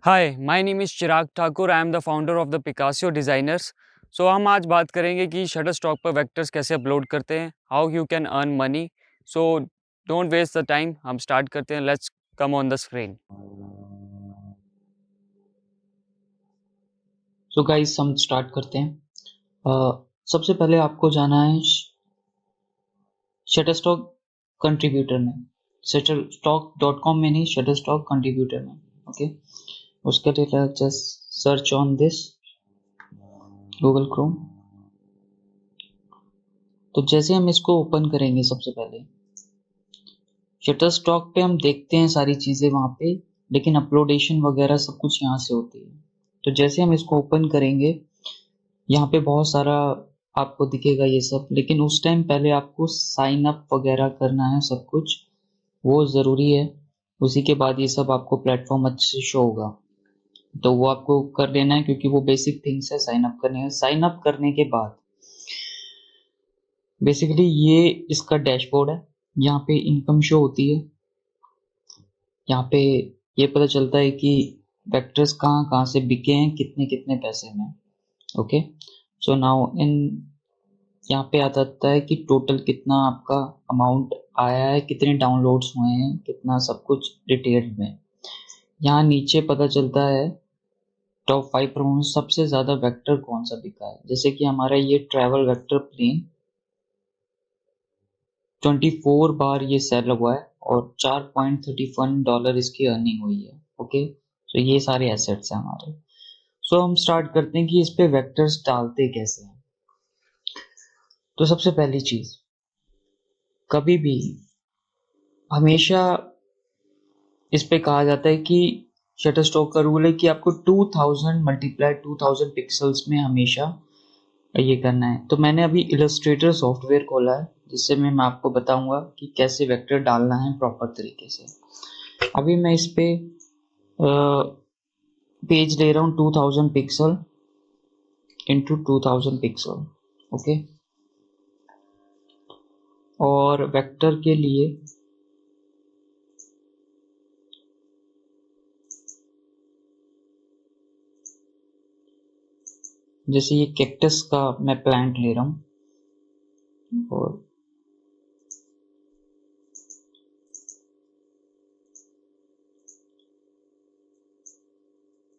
Hi, my name is Chirag Thakur. I am the founder of the Picassio designers. So हम आज बात करेंगे कि शटरस्टॉक पर वेक्टर्स कैसे अपलोड करते हैं, how you can earn money. So don't waste the time, हम स्टार्ट करते हैं। Let's come on the screen. So guys हम स्टार्ट करते हैं। सबसे पहले आपको जाना है शटरस्टॉक कंट्रीब्यूटर में, shutterstock.com में नहीं, शटरस्टॉक कंट्रीब्यूटर में। ओके, उसके लिए just search on this Google Chrome. तो जैसे हम इसको ओपन करेंगे, सबसे पहले शटरस्टॉक पे हम देखते हैं सारी चीज़ें वहाँ पे, लेकिन अपलोडेशन वगैरह सब कुछ यहाँ से होती है। तो जैसे हम इसको ओपन करेंगे, यहाँ पे बहुत सारा आपको दिखेगा ये सब, लेकिन उस टाइम पहले आपको साइन अप वगैरह करना है, सब कुछ वो ज़रूरी है। उसी के बाद ये सब आपको प्लेटफॉर्म अच्छे से शो होगा, तो वो आपको कर लेना है, क्योंकि वो बेसिक थिंग्स है साइन अप करने है। साइन अप करने के बाद बेसिकली ये इसका डैशबोर्ड है, यहाँ पे इनकम शो होती है। यहाँ पे ये पता चलता है कि वेक्टर्स कहाँ कहाँ से बिके हैं, कितने कितने पैसे में। ओके, सो नाउ इन यहाँ पे आ जाता है कि टोटल कितना आपका अमाउंट आया है, कितने डाउनलोड्स हुए हैं, कितना सब कुछ डिटेल में। यहाँ नीचे पता चलता है टॉप 5 परफॉर्मेंस, सबसे ज़्यादा वेक्टर कौन सा बिका है। जैसे कि हमारा ये ट्रैवल वेक्टर प्लेन 24 बार ये सेल हुआ है और $4.31 इसकी अर्निंग हुई है। ओके, तो ये सारे एसेट्स हैं हमारे। सो हम स्टार्ट करते हैं कि इस पे वेक्टर्स डालते कैसे हैं। तो सबसे पहली चीज, कभी भी हमेशा इस पे कहा जाता है कि शटरस्टॉक का रूल है कि आपको 2000 मल्टीप्लाई 2000 पिक्सल्स में हमेशा ये करना है। तो मैंने अभी इलस्ट्रेटर सॉफ्टवेयर खोला है, जिससे मैं आपको बताऊंगा कि कैसे वेक्टर डालना है प्रॉपर तरीके से। अभी मैं इस पे पेज ले रहा हूँ 2000 पिक्सल इंटू 2000 पिक्सल। ओके, और वेक्टर के लिए जैसे ये कैक्टस का मैं प्लांट ले रहा हूँ, और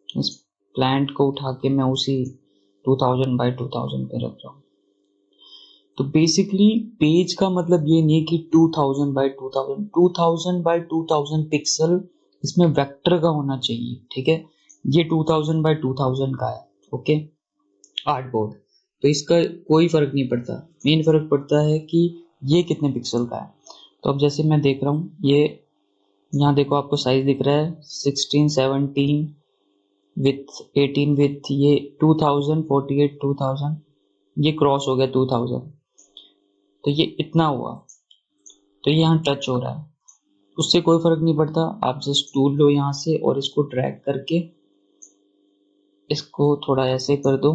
इस प्लांट को उठा के मैं उसी 2000 बाई 2000 पे रख रहा हूँ। तो बेसिकली पेज का मतलब ये नहीं है कि 2000 बाई 2000, 2000 बाई 2000 पिक्सल इसमें वेक्टर का होना चाहिए। ठीक है, ये 2000 बाई 2000 का है। ओके, आर्टबोर्ड, तो इसका कोई फर्क नहीं पड़ता। मेन फर्क पड़ता है कि ये कितने पिक्सल का है। तो अब जैसे मैं देख रहा हूँ, ये यहाँ देखो आपको साइज दिख रहा है 16, 17 विथ 18 विथ ये 2000, 48, 2000, ये क्रॉस हो गया 2000। तो ये इतना हुआ, तो ये यहाँ टच हो रहा है, उससे कोई फर्क नहीं पड़ता। आप जस्ट टूल लो यहाँ से और इसको ड्रैग करके इसको थोड़ा ऐसे कर दो।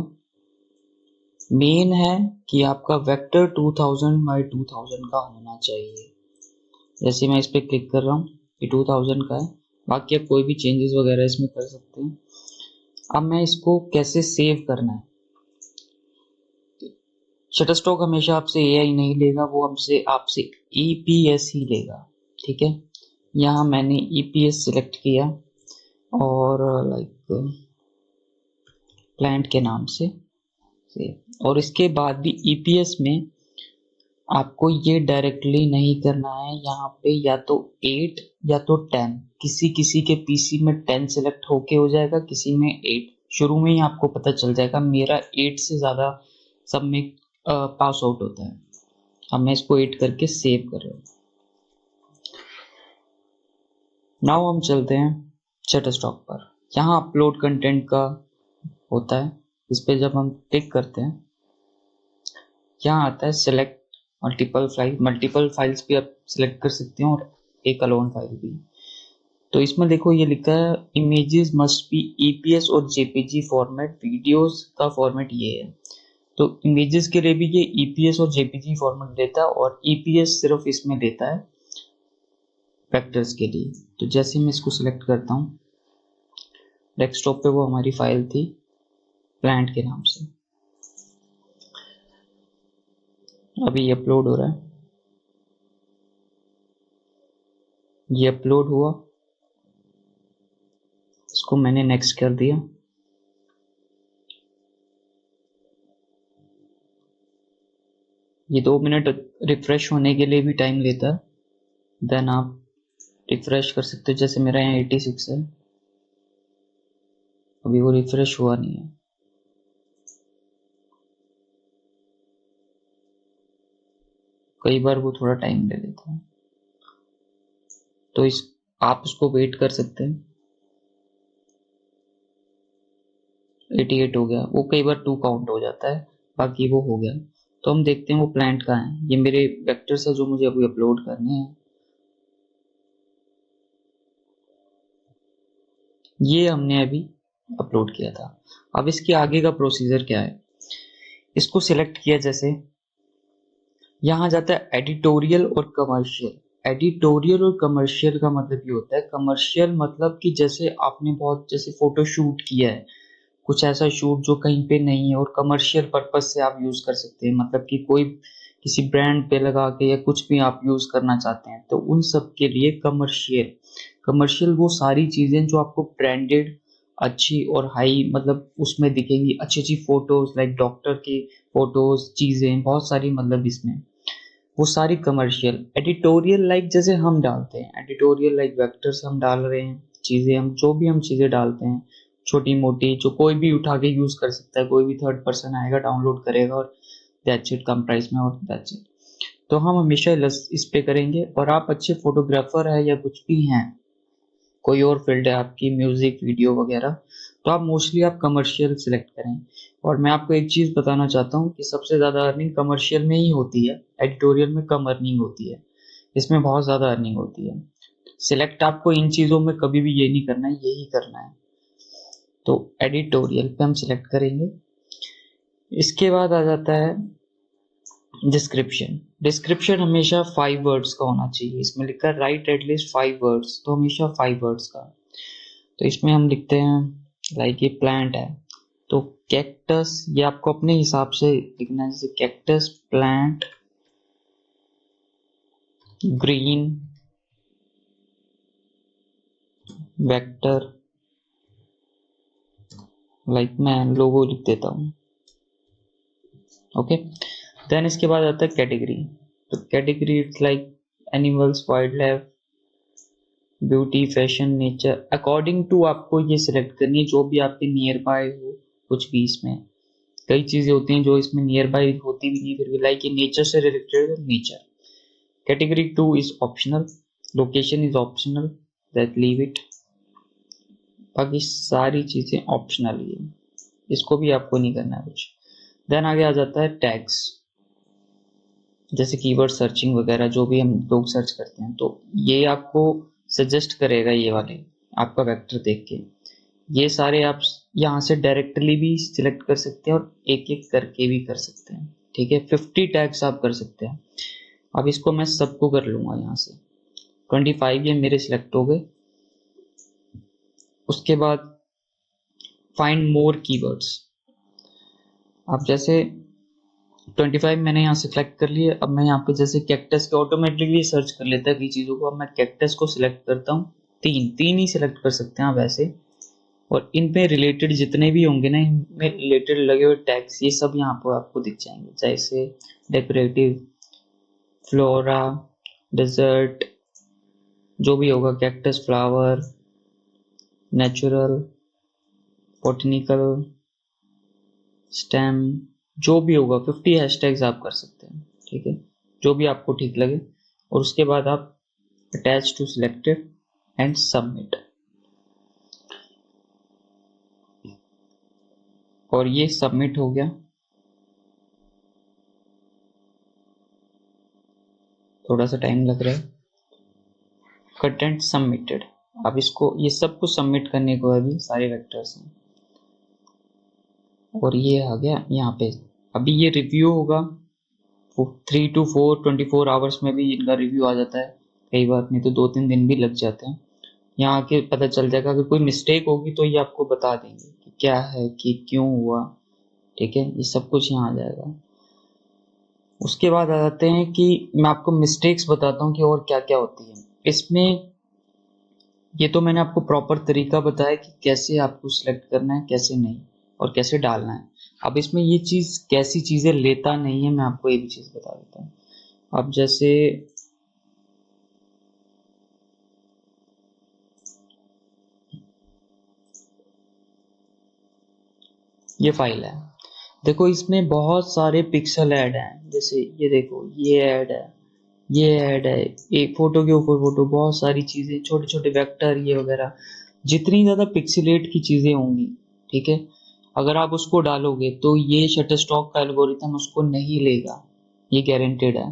मेन है कि आपका वेक्टर 2000 बाई 2000 का होना चाहिए। जैसे मैं इस पे क्लिक कर रहा हूँ, ये 2000 का है। बाकी आप कोई भी चेंजेस वगैरह इसमें कर सकते हैं। अब मैं इसको कैसे सेव करना है। शटरस्टॉक हमेशा आपसे एआई नहीं लेगा, वो हमसे आपसे ईपीएस ही लेगा। ठीक है, यहाँ मैंने ईपीएस सिलेक्ट किया और लाइक प्लांट के नाम से सेव। और इसके बाद भी ईपीएस में आपको ये डायरेक्टली नहीं करना है। यहाँ पे या तो 8 या तो 10, किसी किसी के पीसी में 10 सिलेक्ट होके हो जाएगा, किसी में 8। शुरू में ही आपको पता चल जाएगा। मेरा 8 से ज़्यादा सब में पास आउट होता है। अब मैं इसको 8 करके सेव कर रहा हूँ। नाउ हम चलते हैं शटरस्टॉक पर। यहाँ अपलोड कंटेंट का होता है, इस पे जब हम क्लिक करते हैं, यहाँ आता है सिलेक्ट मल्टीपल फाइल्स भी आप सिलेक्ट कर सकते हैं और एक अलोन फाइल भी। तो इसमें देखो ये लिखा है इमेजेस मस्ट बी ईपीएस और जेपीजी फॉर्मेट, वीडियोस का फॉर्मेट ये है। तो इमेजेस के लिए भी ये ईपीएस और जेपीजी फॉर्मेट देता है, और ईपीएस सिर्फ इसमें देता है वेक्टर्स के लिए। तो जैसे मैं इसको सिलेक्ट करता हूँ, डेस्कटॉप पे वो हमारी फाइल थी प्लांट के नाम से। अभी ये अपलोड हो रहा है, ये अपलोड हुआ, इसको मैंने नेक्स्ट कर दिया। ये 2 मिनट रिफ्रेश होने के लिए भी टाइम लेता है, देन आप रिफ्रेश कर सकते हो। जैसे मेरा यहाँ 86 है, अभी वो रिफ्रेश हुआ नहीं है। कई बार वो थोड़ा टाइम ले लेता है, तो आप उसको वेट कर सकते हैं। 88 हो गया, वो कई बार 2 काउंट हो जाता है, बाकी वो हो गया। तो हम देखते हैं वो प्लांट कहाँ है। ये मेरे वेक्टर्स है जो मुझे अभी अपलोड करने हैं। ये हमने अभी अपलोड किया था। अब इसके आगे का प्रोसीजर क्या है, इसको सिलेक्ट किया, जैसे यहाँ जाता है एडिटोरियल और कमर्शियल। एडिटोरियल और कमर्शियल का मतलब ये होता है, कमर्शियल मतलब कि जैसे आपने बहुत जैसे फोटो शूट किया है, कुछ ऐसा शूट जो कहीं पे नहीं है और कमर्शियल पर्पस से आप यूज कर सकते हैं, मतलब कि कोई किसी ब्रांड पे लगा के या कुछ भी आप यूज करना चाहते हैं, तो उन सब के लिए कमर्शियल। कमर्शियल वो सारी चीजें जो आपको ब्रांडेड अच्छी और हाई मतलब उसमें दिखेंगी, अच्छी अच्छी फोटोज लाइक डॉक्टर की फोटोज, चीजें बहुत सारी, मतलब इसमें वो सारी कमर्शियल। एडिटोरियल लाइक जैसे हम डालते हैं, एडिटोरियल लाइक वेक्टर्स हम डाल रहे हैं, चीजें हम जो भी हम चीजें डालते हैं छोटी मोटी, जो कोई भी उठा के यूज कर सकता है, कोई भी थर्ड पर्सन आएगा डाउनलोड करेगा और दैट्स इट, कम प्राइस में और दैट्स इट। तो हम हमेशा इस पे करेंगे। और आप अच्छे फोटोग्राफर है या कुछ भी हैं, कोई और फील्ड है आपकी, म्यूजिक वीडियो वगैरह, तो आप मोस्टली आप कमर्शियल सिलेक्ट करें। और मैं आपको एक चीज बताना चाहता हूँ कि सबसे ज्यादा अर्निंग कमर्शियल में ही होती है, एडिटोरियल में कम अर्निंग होती है, इसमें बहुत ज्यादा अर्निंग होती है। सिलेक्ट आपको इन चीजों में कभी भी ये नहीं करना है, यही करना है। तो एडिटोरियल पे हम सिलेक्ट करेंगे। इसके बाद आ जाता है डिस्क्रिप्शन। डिस्क्रिप्शन हमेशा 5 वर्ड्स का होना चाहिए। इसमें लिखा है राइट एटलीस्ट 5 वर्ड्स, तो हमेशा 5 वर्ड्स का। तो इसमें हम लिखते हैं लाइक ये प्लांट है तो कैक्टस, ये आपको अपने हिसाब से लिखना है, जैसे cactus plant green vector, like मैं लोगो लिख देता हूँ। ओके, देन इसके बाद आता है कैटेगरी। तो category it's like animals, wildlife, beauty, fashion, nature, according to आपको ये सिलेक्ट करनी है जो भी आपके नियर बाय हो। कुछ भी इसमें कई चीजें होती हैं जो इसमें नियर बाय होती भी नहीं, फिर भी लाइक ये नेचर से रिलेटेड है, nature. Category 2 is optional, location is optional, that leave it. बाकी सारी चीजें ऑप्शनल ही है, इसको भी आपको नहीं करना है कुछ। देन आगे आ जाता है टैग्स, जैसे कीवर्ड सर्चिंग वगैरह जो भी हम लोग सर्च करते हैं, तो ये आपको सजेस्ट करेगा ये वाले आपका वेक्टर देख के। ये सारे आप यहाँ से डायरेक्टली भी सिलेक्ट कर सकते हैं और एक एक करके भी कर सकते हैं। ठीक है, 50 टैग्स आप कर सकते हैं। अब इसको मैं सबको कर लूंगा यहाँ से। 25 ये मेरे सिलेक्ट हो गए। उसके बाद फाइंड मोर कीवर्ड्स। अब जैसे 25 मैंने यहाँ से सिलेक्ट कर लिए। अब मैं यहाँ पे जैसे कैक्टस के ऑटोमेटिकली सर्च कर लेता है कई चीज़ों को। अब मैं कैक्टस को सिलेक्ट करता हूँ, तीन ही सिलेक्ट कर सकते हैं आप ऐसे। और इन पे रिलेटेड जितने भी होंगे ना, इनमें रिलेटेड लगे हुए टैग्स, ये सब यहाँ पर आपको दिख जाएंगे, जैसे डेकोरेटिव, फ्लोरा, डेजर्ट, जो भी होगा, cactus, flower, natural, botanical, stem, जो भी होगा 50 हैशटैग्स आप कर सकते हैं। ठीक है, जो भी आपको ठीक लगे। और उसके बाद आप attach to selected and submit, और ये सबमिट हो गया। थोड़ा सा टाइम लग रहा है। Content submitted. अब इसको ये सब कुछ सबमिट करने के बाद भी सारे वेक्टर्स हैं, और ये आ गया यहाँ पे। अभी ये रिव्यू होगा 3 to 4 24 आवर्स में भी इनका रिव्यू आ जाता है कई बार, नहीं तो 2-3 दिन भी लग जाते हैं। यहाँ आके पता चल जाएगा। अगर कोई मिस्टेक होगी तो ये आपको बता देंगे कि क्या है, कि क्यों हुआ। ठीक है, ये सब कुछ यहाँ आ जाएगा। उसके बाद आ जाते हैं कि मैं आपको मिस्टेक्स बताता हूँ कि और क्या क्या होती है इसमें। ये तो मैंने आपको प्रॉपर तरीका बताया कि कैसे आपको सिलेक्ट करना है, कैसे नहीं, और कैसे डालना है। अब इसमें ये चीज कैसी चीजें लेता नहीं है, मैं आपको ये भी चीज बता देता हूँ। अब जैसे ये फाइल है, देखो इसमें बहुत सारे पिक्सल ऐड हैं। जैसे ये देखो, ये ऐड है, ये ऐड है, एक फोटो के ऊपर फोटो, बहुत सारी चीजें, छोटे छोटे वेक्टर ये वगैरह। जितनी ज्यादा पिक्सेलेट की चीजें होंगी, ठीक है, अगर आप उसको डालोगे तो ये शटरस्टॉक का एल्गोरिथम उसको नहीं लेगा, ये गारंटेड है।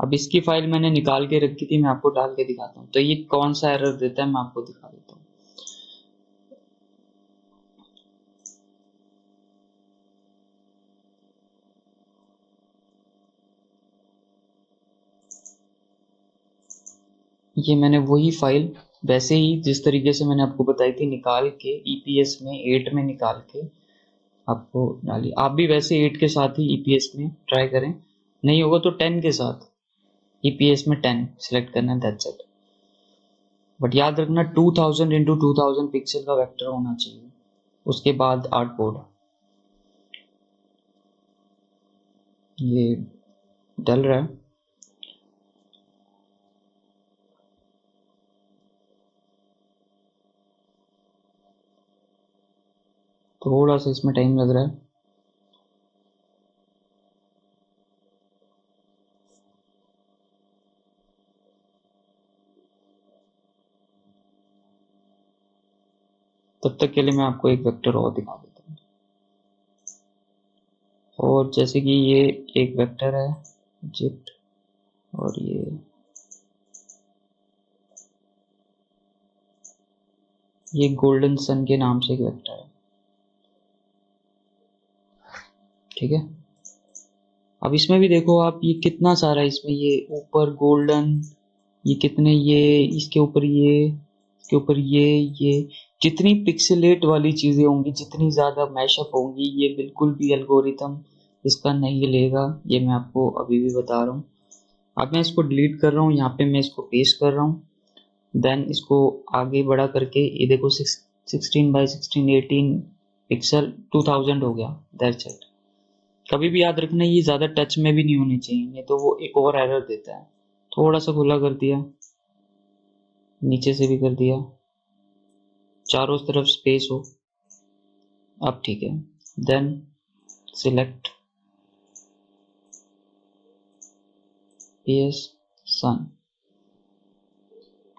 अब इसकी फाइल मैंने निकाल के रखी थी, मैं आपको डाल के दिखाता हूँ तो ये कौन सा एरर देता है, मैं आपको दिखा देता हूँ। ये मैंने वही फाइल वैसे ही जिस तरीके से मैंने आपको बताई थी निकाल के ईपीएस में 8 में निकाल के आपको डालिए। आप भी वैसे 8 के साथ ही ईपीएस में ट्राई करें, नहीं होगा तो 10 के साथ ईपीएस में 10 सिलेक्ट करना है, दैट्स इट। बट याद रखना 2000 इंटू 2000 पिक्सल का वेक्टर होना चाहिए। उसके बाद आर्टबोर्ड, ये डल रहा है, थोड़ा सा इसमें टाइम लग रहा है। तब तक के लिए मैं आपको एक वेक्टर और दिखा देता हूँ। और जैसे कि ये एक वेक्टर है जिप्ट, और ये गोल्डन सन के नाम से एक वेक्टर है, ठीक है। अब इसमें भी देखो आप, ये कितना सारा इसमें, ये ऊपर गोल्डन, ये कितने, ये इसके ऊपर, ये इसके ऊपर, ये जितनी पिक्सेलेट वाली चीजें होंगी, जितनी ज्यादा मैशअप होंगी, ये बिल्कुल भी एल्गोरिथम इसका नहीं लेगा। ये मैं आपको अभी भी बता रहा हूँ। अब मैं इसको डिलीट कर रहा हूँ, यहाँ पे मैं इसको पेस्ट कर रहा हूँ। देन इसको आगे बढ़ा करके ये देखो 16 बाई 16 18 पिक्सल 2000 हो गया, दैट्स इट। कभी भी याद रखना ये ज्यादा टच में भी नहीं होने चाहिए, नहीं तो वो एक और एरर देता है। थोड़ा सा खुला कर दिया, नीचे से भी कर दिया, चारों तरफ स्पेस हो, अब ठीक है। Then select EPS sun,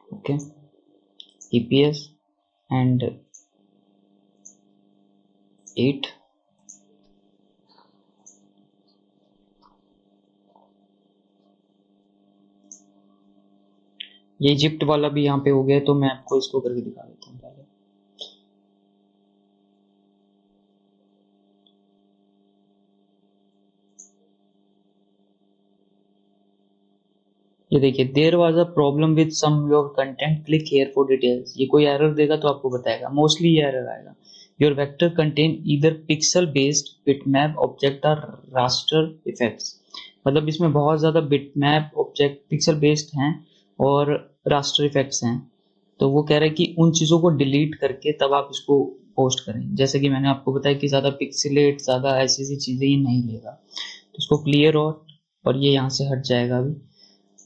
okay, EPS and 8। ये इजिप्ट वाला भी यहाँ पे हो गया, तो मैं आपको इसको करके दिखा देता हूँ पहले। ये देखिए, there was a problem with some your content, click here for details. ये कोई एरर देगा तो आपको बताएगा, मोस्टली ये एरर आएगा। Your vector contain either pixel based bitmap object और रास्टर इफेक्ट्स। मतलब इसमें बहुत ज्यादा बिटमैप ऑब्जेक्ट पिक्सल बेस्ड हैं और रास्टर इफेक्ट्स हैं। तो वो कह रहा है कि उन चीजों को डिलीट करके तब आप इसको पोस्ट करें। जैसे कि मैंने आपको बताया कि ज्यादा पिक्सेलेट, ज्यादा ऐसी ऐसी चीजें ये नहीं लेगा, तो इसको क्लियर और ये यहाँ से हट जाएगा अभी।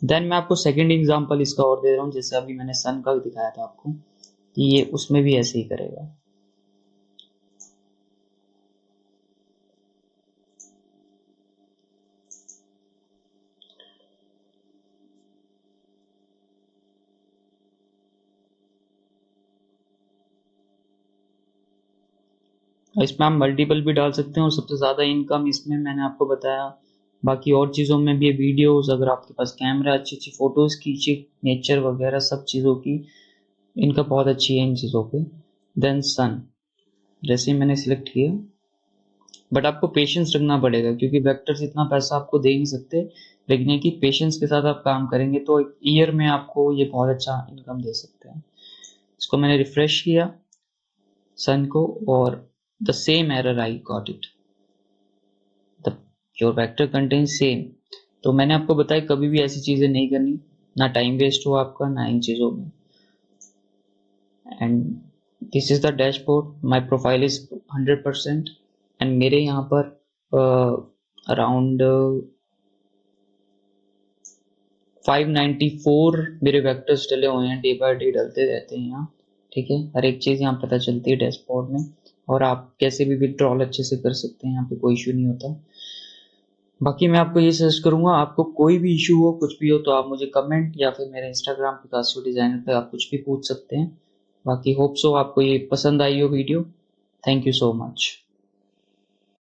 देन मैं आपको सेकंड एग्जांपल इसका और दे रहा हूँ, जैसे अभी मैंने सन का दिखाया था आपको, कि ये उसमें भी ऐसे ही करेगा। इसमें आप मल्टीपल भी डाल सकते हैं, और सबसे ज़्यादा इनकम इसमें मैंने आपको बताया। बाकी और चीज़ों में भी वीडियोस, अगर आपके पास कैमरा, अच्छी अच्छी फोटोज खींचे, नेचर वगैरह सब चीज़ों की इनकम बहुत अच्छी है इन चीज़ों पे। देन सन, जैसे ही मैंने सिलेक्ट किया, बट आपको पेशेंस रखना पड़ेगा क्योंकि वेक्टर्स इतना पैसा आपको दे नहीं सकते। लेकिन ये कि पेशेंस के साथ आप काम करेंगे तो एक ईयर में आपको ये बहुत अच्छा इनकम दे सकते हैं। इसको मैंने रिफ्रेश किया सन को और the same error I got it, the your vector contain same. तो मैंने आपको बताया कभी भी ऐसी चीजें नहीं करनी, ना टाइम वेस्ट हो आपका ना इन चीजों में। And this is the dashboard, my profile is 100% and मेरे यहाँ पर अराउंड 594 मेरे वेक्टर्स डले हुए हैं, डे बाय डे डलते रहते हैं यहाँ, ठीक है। हर एक चीज यहाँ पता चलती है डैशबोर्ड में, और आप कैसे भी विड्रॉल अच्छे से कर सकते हैं, यहाँ पे कोई इशू नहीं होता। बाकी मैं आपको ये सजेस्ट करूंगा, आपको कोई भी इशू हो कुछ भी हो तो आप मुझे कमेंट या फिर मेरे इंस्टाग्राम पिकासियो डिजाइनर पे आप कुछ भी पूछ सकते हैं। बाकी होप सो आपको ये पसंद आई हो video. Thank you so much.